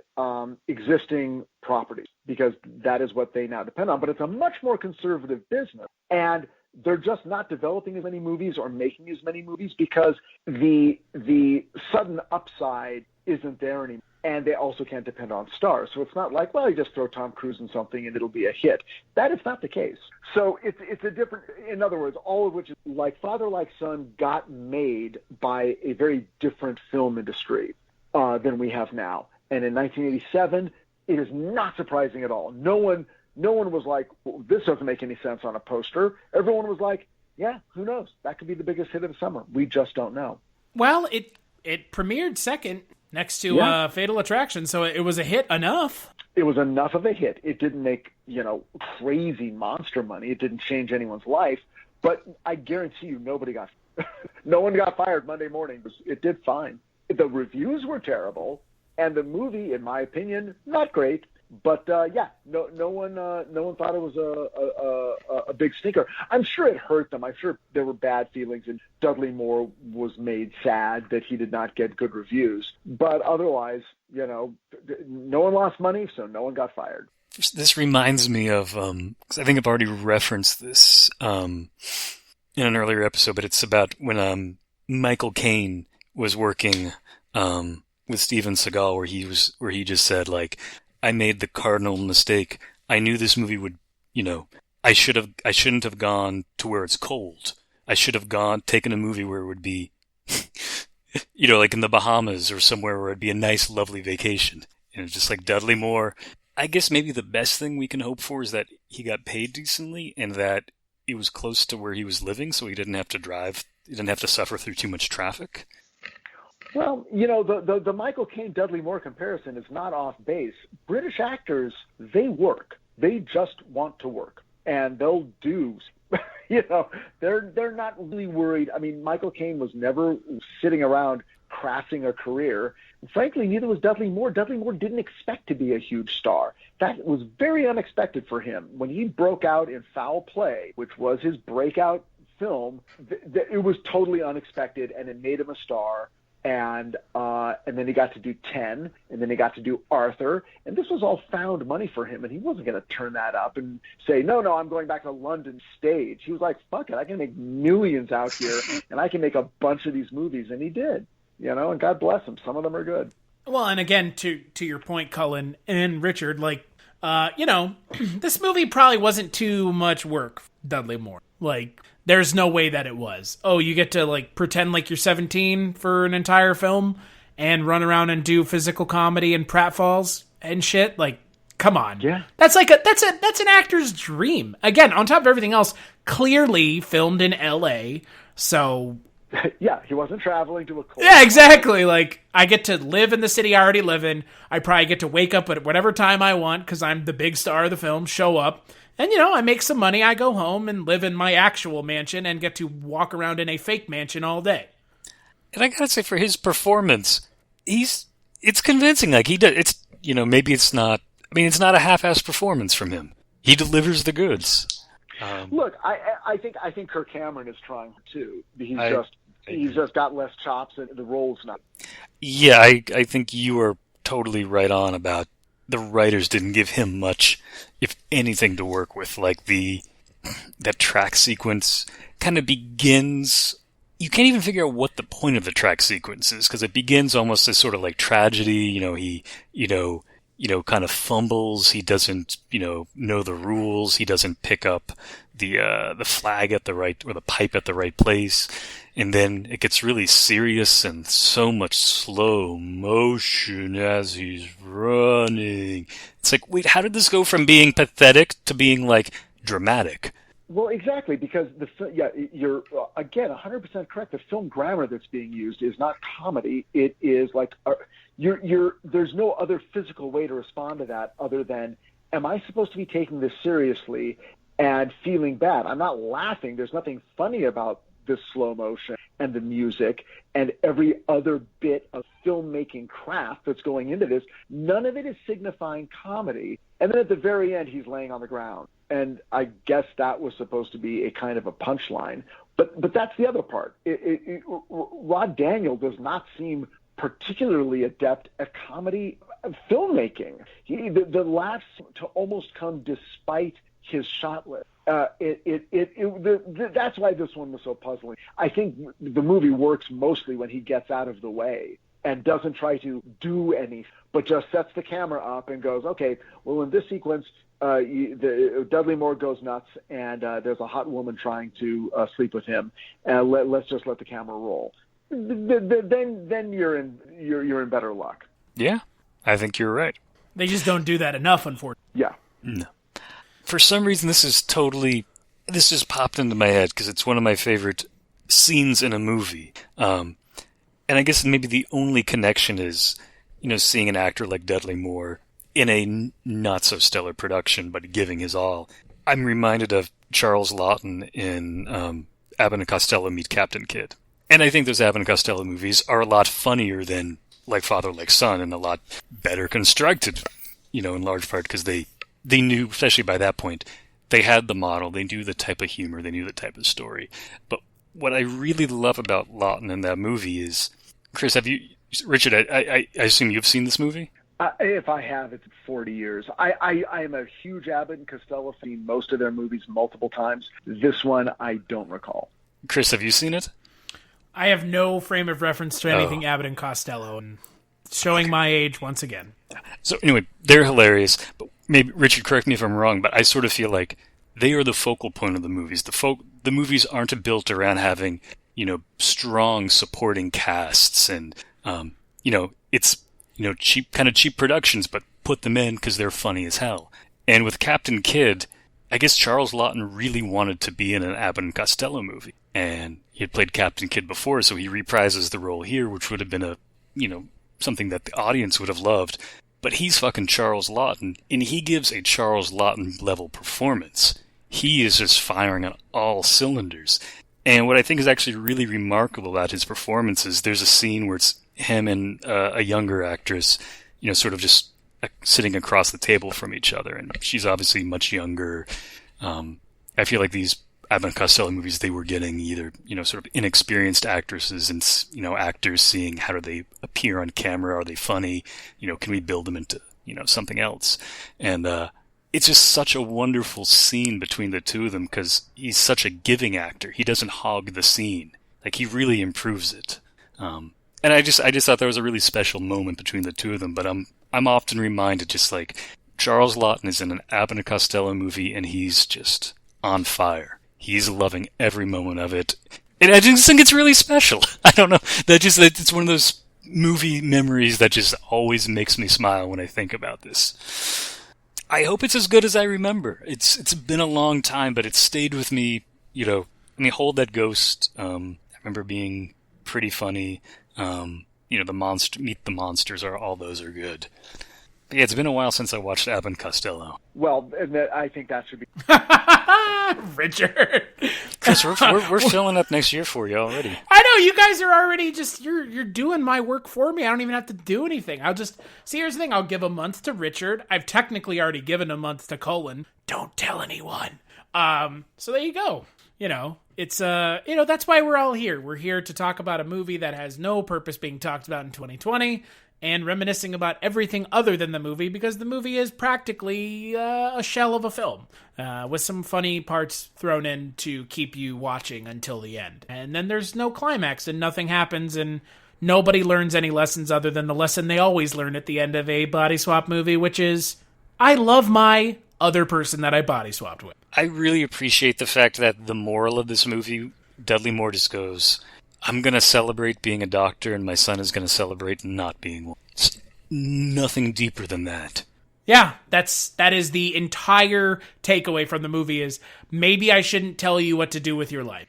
existing properties, because that is what they now depend on. But it's a much more conservative business, and they're just not developing as many movies or making as many movies because the sudden upside isn't there anymore. And they also can't depend on stars. So it's not like, well, you just throw Tom Cruise in something and it'll be a hit. That is not the case. So it's a different, in other words, all of which is like Father Like Son got made by a very different film industry than we have now. And in 1987, it is not surprising at all. No one was like, well, this doesn't make any sense on a poster. Everyone was like, yeah, who knows? That could be the biggest hit of the summer. We just don't know. Well, it premiered second next to Fatal Attraction, so it was a hit enough. It was enough of a hit. It didn't make, crazy monster money. It didn't change anyone's life, but I guarantee you no one got fired Monday morning. It did fine. The reviews were terrible, and the movie, in my opinion, not great. But no one thought it was a big stinker. I'm sure it hurt them. I'm sure there were bad feelings, and Dudley Moore was made sad that he did not get good reviews. But otherwise, no one lost money, so no one got fired. This reminds me of, because I think I've already referenced this in an earlier episode, but it's about when Michael Caine was working with Steven Seagal, where he just said, like, I made the cardinal mistake. I knew this movie would, I shouldn't have gone to where it's cold. I should have taken a movie where it would be, like in the Bahamas or somewhere where it'd be a nice, lovely vacation. Just like Dudley Moore. I guess maybe the best thing we can hope for is that he got paid decently and that it was close to where he was living, so he didn't have to drive. He didn't have to suffer through too much traffic. Well, the Michael Caine-Dudley Moore comparison is not off base. British actors, they work. They just want to work, and they'll do. They're not really worried. I mean, Michael Caine was never sitting around crafting a career. Frankly, neither was Dudley Moore. Dudley Moore didn't expect to be a huge star. That was very unexpected for him. When he broke out in Foul Play, which was his breakout film, it was totally unexpected, and it made him a star. And then he got to do 10, and then he got to do Arthur, and this was all found money for him, and he wasn't going to turn that up and say, no, I'm going back to London stage. He was like, fuck it, I can make millions out here, and I can make a bunch of these movies, and he did, and God bless him. Some of them are good. Well, and again, to your point, Cullen and Richard, like, this movie probably wasn't too much work for Dudley Moore. Like, there's no way that it was. Oh, you get to, like, pretend like you're 17 for an entire film, and run around and do physical comedy and pratfalls and shit. Like, come on. Yeah. That's an actor's dream. Again, on top of everything else, clearly filmed in LA. So yeah, he wasn't traveling to a cold. yeah, exactly. Like, I get to live in the city I already live in. I probably get to wake up at whatever time I want because I'm the big star of the film, show up. And, I make some money. I go home and live in my actual mansion and get to walk around in a fake mansion all day. And I gotta say, for his performance, it's convincing. Like, he does, it's, maybe it's not a half-assed performance from him. He delivers the goods. Look, I think Kirk Cameron is trying too. He's just got less chops, and the role's not. Yeah, I think you are totally right on about the writers didn't give him much, if anything, to work with. Like that track sequence kind of begins. You can't even figure out what the point of the track sequence is because it begins almost as sort of like tragedy. He kind of fumbles. He doesn't, know the rules. He doesn't pick up the flag at the right, or the pipe at the right place. And then it gets really serious and so much slow motion as he's running. It's like, wait, how did this go from being pathetic to being like dramatic? Well, exactly, because you're again 100% correct. The film grammar that's being used is not comedy. It is like there's no other physical way to respond to that other than, am I supposed to be taking this seriously and feeling bad? I'm not laughing. There's nothing funny about this slow motion and the music and every other bit of filmmaking craft that's going into this. None of it is signifying comedy. And then at the very end, he's laying on the ground. And I guess that was supposed to be a kind of a punchline. But that's the other part. Rod Daniel does not seem particularly adept at comedy filmmaking. The laughs to almost come despite his shot list. That's why this one was so puzzling. I think the movie works mostly when he gets out of the way and doesn't try to do anything, but just sets the camera up and goes, okay, well, in this sequence, Dudley Moore goes nuts, and there's a hot woman trying to sleep with him. Let's just let the camera roll. Then you're in better luck. Yeah, I think you're right. They just don't do that enough, unfortunately. Yeah. No. For some reason, this just popped into my head because it's one of my favorite scenes in a movie. And I guess maybe the only connection is, seeing an actor like Dudley Moore in a not-so-stellar production, but giving his all. I'm reminded of Charles Laughton in Abbott and Costello Meet Captain Kidd. And I think those Abbott and Costello movies are a lot funnier than Like Father, Like Son, and a lot better constructed, in large part because they knew, especially by that point, they had the model, they knew the type of humor, they knew the type of story. But what I really love about Laughton in that movie is, Richard, I assume you've seen this movie? If I have, it's 40 years. I am a huge Abbott and Costello fan. I've seen most of their movies multiple times. This one, I don't recall. Chris, have you seen it? I have no frame of reference to anything Abbott and Costello, and showing my age once again. So anyway, they're hilarious. But maybe, Richard, correct me if I'm wrong, but I sort of feel like they are the focal point of the movies. The movies aren't built around having, strong supporting casts and, it's, cheap productions, but put them in because they're funny as hell. And with Captain Kidd, I guess Charles Laughton really wanted to be in an Abbott and Costello movie. And he had played Captain Kidd before, so he reprises the role here, which would have been something that the audience would have loved. But he's fucking Charles Laughton, and he gives a Charles Laughton level performance. He is just firing on all cylinders. And what I think is actually really remarkable about his performance is there's a scene where it's him and a younger actress, sort of just sitting across the table from each other. And she's obviously much younger. I feel like these Abbott and Costello movies, they were getting either, sort of inexperienced actresses and, actors seeing how do they appear on camera. Are they funny? Can we build them into, something else? And it's just such a wonderful scene between the two of them because he's such a giving actor. He doesn't hog the scene. Like, he really improves it. And I just thought there was a really special moment between the two of them. But I'm often reminded, just like, Charles Laughton is in an Abbott and Costello movie and he's just on fire. He's loving every moment of it. And I just think it's really special. I don't know. It's one of those movie memories that just always makes me smile when I think about this. I hope it's as good as I remember. It's been a long time, but it stayed with me, Hold That Ghost, I remember being pretty funny. Meet the Monsters, all those are good. But yeah, it's been a while since I watched Abbott and Costello. Well, and I think that should be... Richard. Chris, we're filling up next year for you already. I know, you guys are already you're doing my work for me. I don't even have to do anything. Here's the thing, I'll give a month to Richard. I've technically already given a month to Cullen. Don't tell anyone. So there you go. It's that's why we're all here. We're here to talk about a movie that has no purpose being talked about in 2020 and reminiscing about everything other than the movie, because the movie is practically a shell of a film with some funny parts thrown in to keep you watching until the end. And then there's no climax and nothing happens and nobody learns any lessons other than the lesson they always learn at the end of a body swap movie, which is, I love my other person that I body swapped with. I really appreciate the fact that the moral of this movie, Dudley Moore just goes, I'm going to celebrate being a doctor and my son is going to celebrate not being one. It's nothing deeper than that. Yeah, that is the entire takeaway from the movie is, maybe I shouldn't tell you what to do with your life.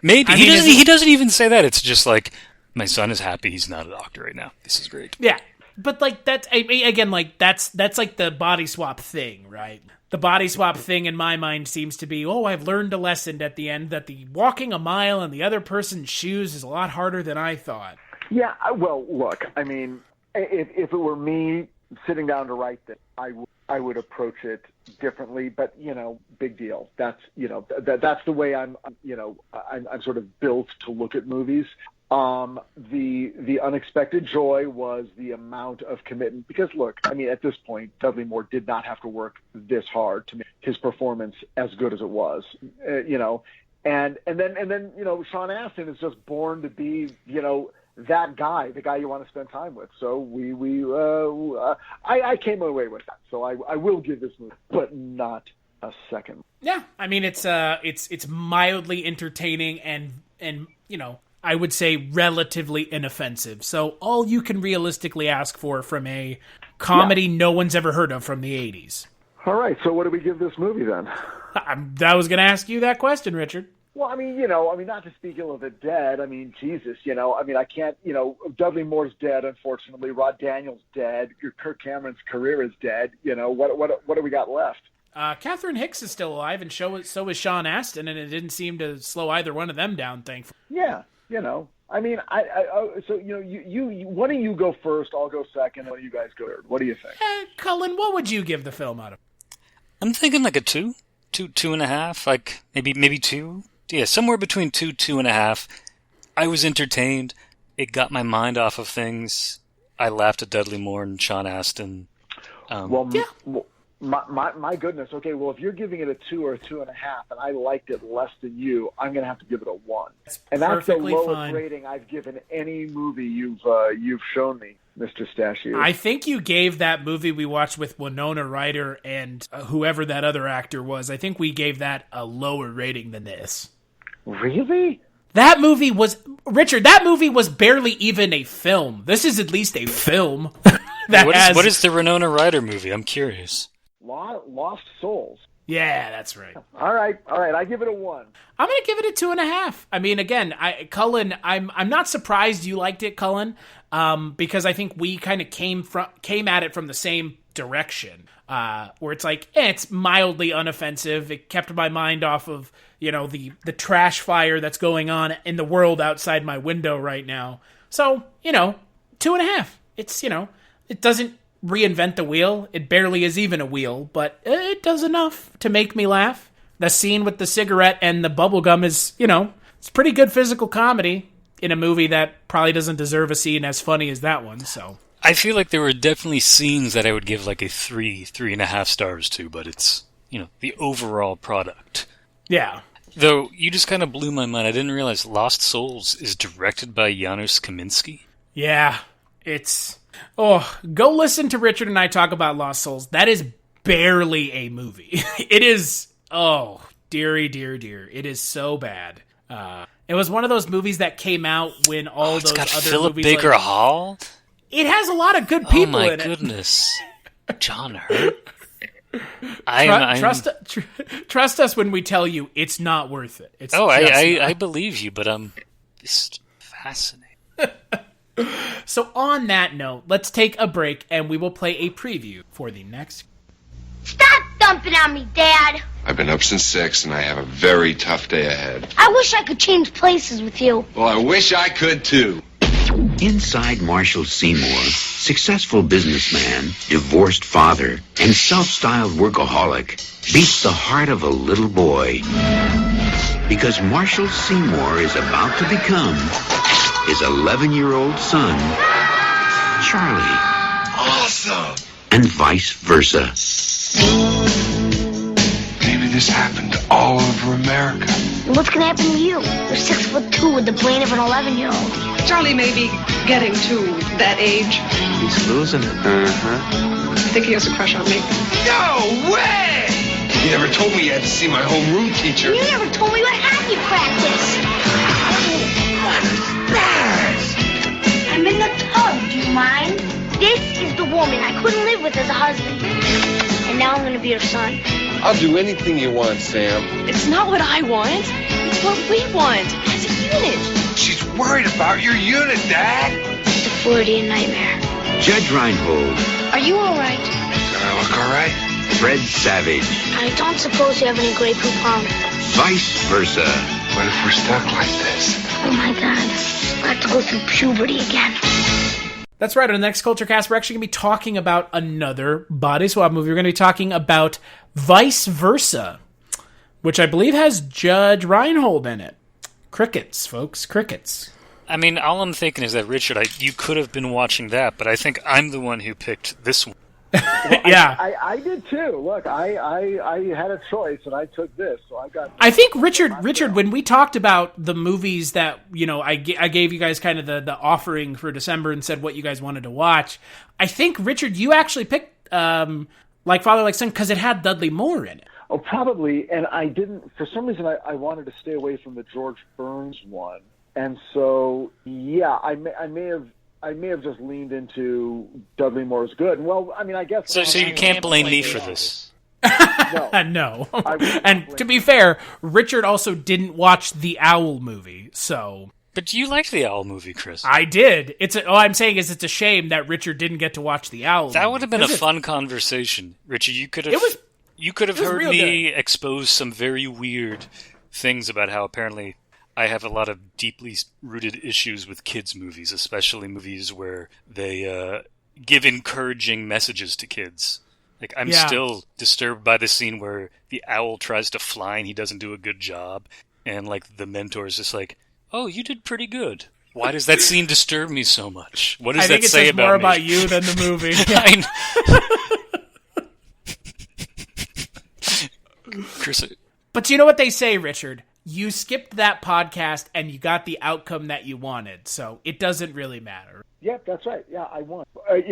Maybe. He doesn't even say that. It's just like, my son is happy he's not a doctor right now. This is great. Yeah. But that's like the body swap thing, right? The body swap thing in my mind seems to be, I've learned a lesson at the end that the walking a mile in the other person's shoes is a lot harder than I thought. Yeah, well, look, I mean, if it were me sitting down to write this, I would approach it differently. But big deal. That's that's the way I'm sort of built to look at movies. The unexpected joy was the amount of commitment, because look, I mean, at this point, Dudley Moore did not have to work this hard to make his performance as good as it was, and then Sean Astin is just born to be, that guy, the guy you want to spend time with. So I came away with that. So I will give this movie, but not a second. Yeah. I mean, it's mildly entertaining and I would say relatively inoffensive. So all you can realistically ask for from a comedy no one's ever heard of from the 80s. All right. So what do we give this movie then? I was going to ask you that question, Richard. Well, I mean, not to speak ill of the dead. I mean, Jesus, I can't, Dudley Moore's dead, unfortunately. Rod Daniels dead. Kirk Cameron's career is dead. What do we got left? Catherine Hicks is still alive, and so is Sean Astin, and it didn't seem to slow either one of them down, thankfully. Yeah. I mean, you why don't you go first? I'll go second. Why don't you guys go third? What do you think? Cullen, what would you give the film out of? I'm thinking like a 2.5, like maybe 2. Yeah, somewhere between 2.5. I was entertained. It got my mind off of things. I laughed at Dudley Moore and Sean Astin. My goodness. Okay, well, if you're giving it a 2 or a 2.5, and I liked it less than you, I'm going to have to give it a 1. And that's the lowest rating I've given any movie you've shown me, Mr. Stashew. I think you gave that movie we watched with Winona Ryder and whoever that other actor was, I think we gave that a lower rating than this. Really? That movie was barely even a film. This is at least a film. What is the Winona Ryder movie? I'm curious. Lost Souls. Yeah, that's right. All right. I give it a 1. I'm going to give it a 2.5. I mean, again, Cullen, I'm not surprised you liked it, Cullen, because I think we kind of came at it from the same direction, where it's like, it's mildly unoffensive. It kept my mind off of, the trash fire that's going on in the world outside my window right now. So, 2.5. It's, it doesn't reinvent the wheel. It barely is even a wheel, but it does enough to make me laugh. The scene with the cigarette and the bubblegum is, it's pretty good physical comedy in a movie that probably doesn't deserve a scene as funny as that one, so. I feel like there were definitely scenes that I would give like a 3.5 stars to, but it's, the overall product. Yeah. Though, you just kind of blew my mind. I didn't realize Lost Souls is directed by Janusz Kaminski. Yeah, it's... go listen to Richard and I talk about Lost Souls. That is barely a movie. It is, dearie, dear. It is so bad. It was one of those movies that came out when all those got other Philip movies. Baker Hall? It has a lot of good people in it. Oh my goodness. John Hurt? Trust us when we tell you it's not worth it. It's I believe you, but I'm just fascinated. So on that note, let's take a break and we will play a preview for the next. Stop dumping on me, Dad. I've been up since 6 and I have a very tough day ahead. I wish I could change places with you. Well, I wish I could too. Inside Marshall Seymour, successful businessman, divorced father, and self-styled workaholic, beats the heart of a little boy. Because Marshall Seymour is about to become his 11-year-old son, Charlie. Awesome! And vice versa. Maybe this happened all over America. And what's gonna happen to you? You're 6'2" with the brain of an 11-year-old. Charlie may be getting to that age. He's losing it. I think he has a crush on me. No way! You never told me you had to see my homeroom teacher. You never told me what hockey practice. What is that? I'm in the tub, do you mind? This is the woman I couldn't live with as a husband. And now I'm gonna be her son. I'll do anything you want, Sam. It's not what I want. It's what we want as a unit. She's worried about your unit, Dad. It's a Freudian nightmare. Judge Reinhold. Are you all right? Do I look all right? Fred Savage. I don't suppose you have any Grey Poupon. Vice versa. What if we're stuck like this? Oh my God. I have to go through puberty again. That's right. On the next Culture Cast, we're actually going to be talking about another body swap movie. We're going to be talking about Vice Versa, which I believe has Judge Reinhold in it. Crickets, folks. Crickets. I mean, all I'm thinking is that, Richard, you could have been watching that, but I think I'm the one who picked this one. Well, yeah. I did too. Look, I had a choice and I took this, so I got. I think Richard, when we talked about the movies that I gave you guys kind of the offering for December and said what you guys wanted to watch. I think Richard, you actually picked Like Father Like Son because it had Dudley Moore in it. Oh, probably, and I didn't. For some reason, I wanted to stay away from the George Burns one, and so yeah, I may have just leaned into Dudley Moore's good. Well, I mean, I guess. So you can't blame me for this. No. And to be fair, Richard also didn't watch the Owl movie, so. But you liked the Owl movie, Chris. I did. All I'm saying is it's a shame that Richard didn't get to watch the Owl movie. That would have been a fun conversation, Richard. You could have heard me expose some very weird things about how apparently I have a lot of deeply rooted issues with kids' movies, especially movies where they give encouraging messages to kids. Like, I'm still disturbed by the scene where the owl tries to fly and he doesn't do a good job, and like the mentor is just like, "Oh, you did pretty good." Why does that scene disturb me so much? What does that say about me? I think it says more about you than the movie. Chris, but you know what they say, Richard? You skipped that podcast and you got the outcome that you wanted, so it doesn't really matter. Yeah, that's right. Yeah, I won. I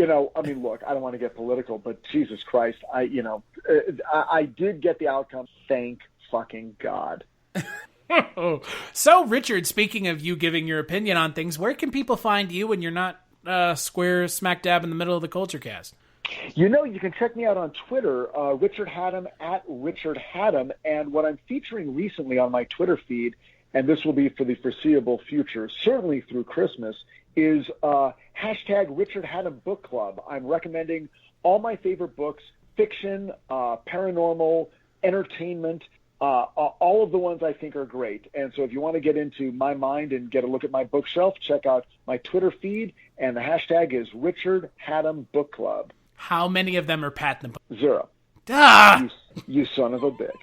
mean, look, I don't want to get political, but Jesus Christ, I did get the outcome. Thank fucking God. So, Richard, speaking of you giving your opinion on things, where can people find you when you're not square smack dab in the middle of the Culture Cast? You can check me out on Twitter, Richard Hatem, at Richard Hatem, and what I'm featuring recently on my Twitter feed, and this will be for the foreseeable future, certainly through Christmas, is hashtag Richard Hatem Book Club. I'm recommending all my favorite books, fiction, paranormal, entertainment, all of the ones I think are great. And so if you want to get into my mind and get a look at my bookshelf, check out my Twitter feed, and the hashtag is Richard Hatem Book Club. How many of them are Pat the 0. You son of a bitch.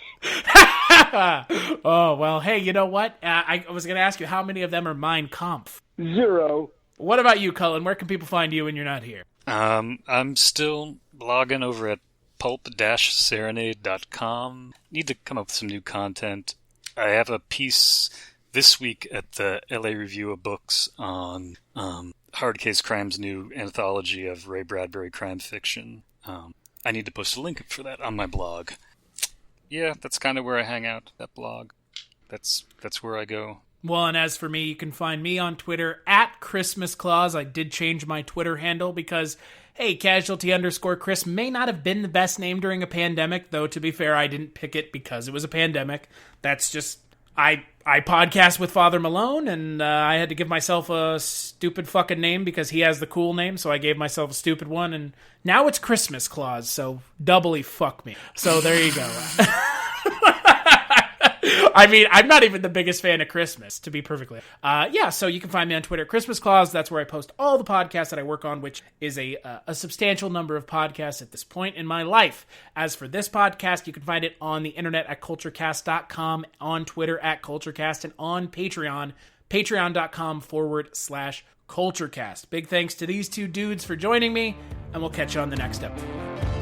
Oh, well, hey, you know what? I was going to ask you, how many of them are Mein Kampf? 0. What about you, Cullen? Where can people find you when you're not here? I'm still blogging over at pulp-serenade.com. Need to come up with some new content. I have a piece this week at the LA Review of Books on Hard Case Crime's new anthology of Ray Bradbury crime fiction. I need to post a link for that on my blog. Yeah, that's kind of where I hang out, that blog. That's where I go. Well, and as for me, you can find me on Twitter at Christmas Claus. I did change my Twitter handle because, hey, casualty_Chris may not have been the best name during a pandemic, though to be fair, I didn't pick it because it was a pandemic. That's just, I podcast with Father Malone, and I had to give myself a stupid fucking name because he has the cool name, so I gave myself a stupid one, and now it's Christmas Claus, so doubly fuck me. So there you go. I mean, I'm not even the biggest fan of Christmas, to be perfectly honest. So you can find me on Twitter at Christmas Claus. That's where I post all the podcasts that I work on, which is a substantial number of podcasts at this point in my life. As for this podcast, you can find it on the internet at culturecast.com, on Twitter at culturecast, and on Patreon, patreon.com/culturecast. Big thanks to these two dudes for joining me, and we'll catch you on the next episode.